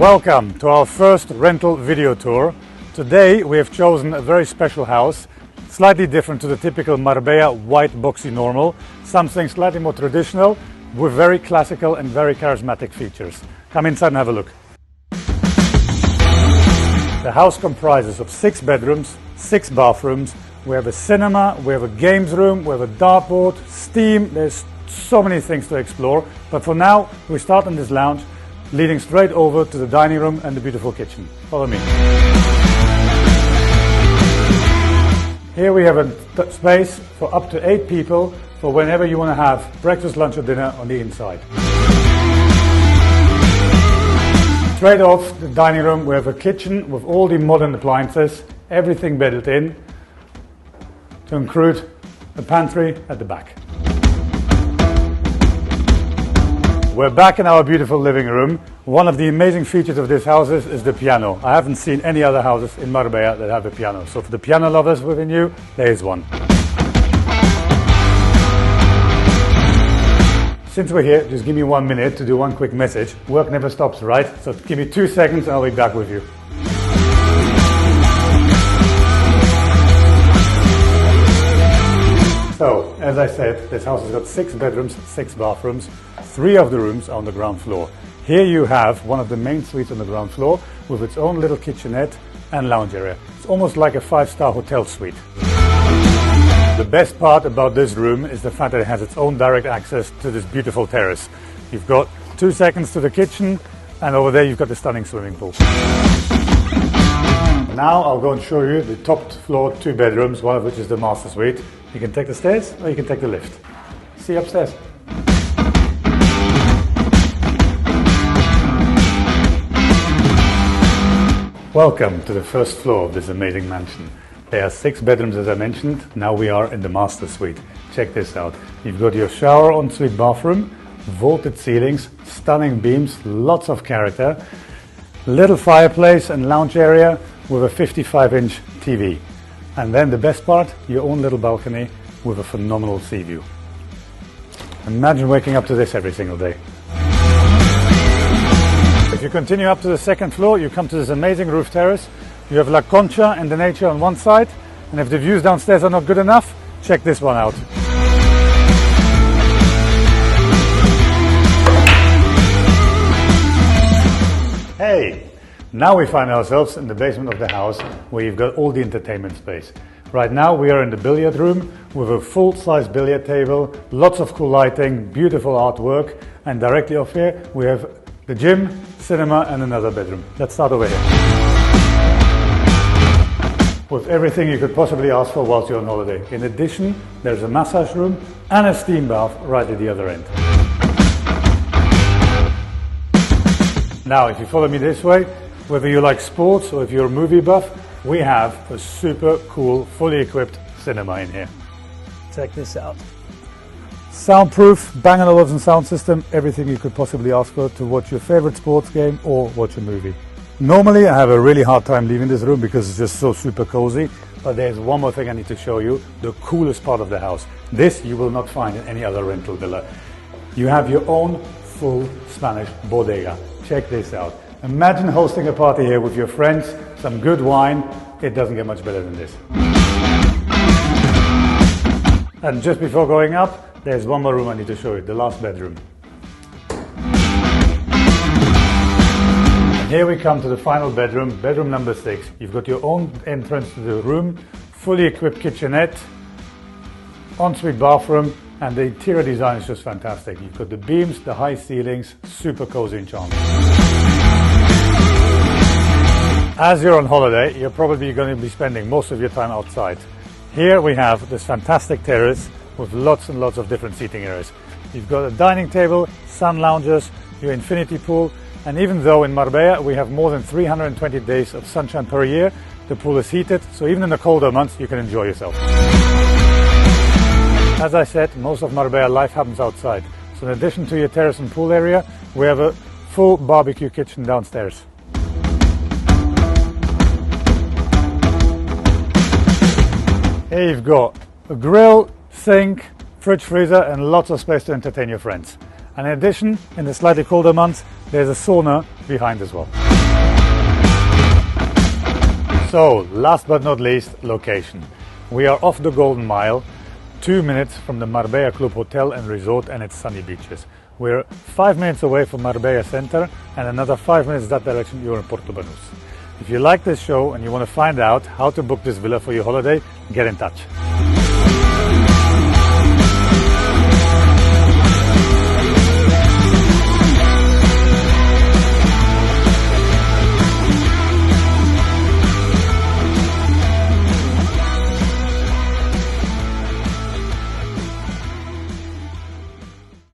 Welcome to our first rental video tour. Today we have chosen a very special house, slightly different to the typical Marbella white boxy normal, something slightly more traditional with very classical and very charismatic features. Come inside and have a look. The house comprises of 6 bedrooms, 6 bathrooms. We have a cinema, we have a games room, we have a dartboard, steam. There's so many things to explore, but for now we start in this lounge leading straight over to the dining room and the beautiful kitchen. Follow me. Here we have a space for up to 8 people for whenever you want to have breakfast, lunch or dinner on the inside. Straight off the dining room we have a kitchen with all the modern appliances, everything built in to include a pantry at the back. We're back in our beautiful living room. One of the amazing features of this house is the piano. I haven't seen any other houses in Marbella that have a piano. So for the piano lovers within you, there is one. Since we're here, just give me 1 minute to do one quick message. Work never stops, right? So give me 2 seconds and I'll be back with you. So, as I said, this house has got 6 bedrooms, 6 bathrooms. 3 of the rooms are on the ground floor. Here you have one of the main suites on the ground floor with its own little kitchenette and lounge area. It's almost like a 5-star hotel suite. The best part about this room is the fact that it has its own direct access to this beautiful terrace. You've got 2 seconds to the kitchen, and over there you've got the stunning swimming pool. Now I'll go and show you the top floor 2 bedrooms, one of which is the master suite. You can take the stairs or you can take the lift. See you upstairs. Welcome to the first floor of this amazing mansion. There are 6 bedrooms as I mentioned. Now we are in the master suite. Check this out. You've got your shower ensuite bathroom, vaulted ceilings, stunning beams, lots of character, little fireplace and lounge area with a 55-inch TV. And then the best part, your own little balcony with a phenomenal sea view. Imagine waking up to this every single day. If you continue up to the 2nd floor, you come to this amazing roof terrace. You have La Concha and the nature on one side, and if the views downstairs are not good enough, check this one out. Hey! Now we find ourselves in the basement of the house where you've got all the entertainment space. Right now we are in the billiard room with a full-size billiard table, lots of cool lighting, beautiful artwork, and directly off here we have the gym, cinema and another bedroom. Let's start over here. With everything you could possibly ask for whilst you're on holiday. In addition, there's a massage room and a steam bath right at the other end. Now if you follow me this way, whether you like sports or if you're a movie buff, we have a super cool, fully equipped cinema in here. Check this out. Soundproof, Bang & Olufsen sound system, everything you could possibly ask for to watch your favorite sports game or watch a movie. Normally I have a really hard time leaving this room because it's just so super cozy, but there's one more thing I need to show you, the coolest part of the house. This you will not find in any other rental villa. You have your own full Spanish bodega. Check this out. Imagine hosting a party here with your friends, some good wine. It doesn't get much better than this. And just before going up, there's one more room I need to show you, the last bedroom. And here we come to the final bedroom, bedroom number 6. You've got your own entrance to the room, fully equipped kitchenette, ensuite bathroom, and the interior design is just fantastic. You've got the beams, the high ceilings, super cozy and charming. As you're on holiday, you're probably going to be spending most of your time outside. Here we have this fantastic terrace with lots and lots of different seating areas. You've got a dining table, sun lounges, your infinity pool, and even though in Marbella we have more than 320 days of sunshine per year, the pool is heated, so even in the colder months you can enjoy yourself. As I said, most of Marbella life happens outside. So in addition to your terrace and pool area, we have a full barbecue kitchen downstairs. Here you've got a grill, sink, fridge freezer and lots of space to entertain your friends. And in addition, in the slightly colder months, There's a sauna behind as well. So, last but not least, location. We are off the Golden Mile, 2 minutes from the Marbella Club Hotel and Resort and its sunny beaches. We're 5 minutes away from Marbella Center, and another 5 minutes that direction you're in Porto Banús. If you like this show and you want to find out how to book this villa for your holiday, get in touch.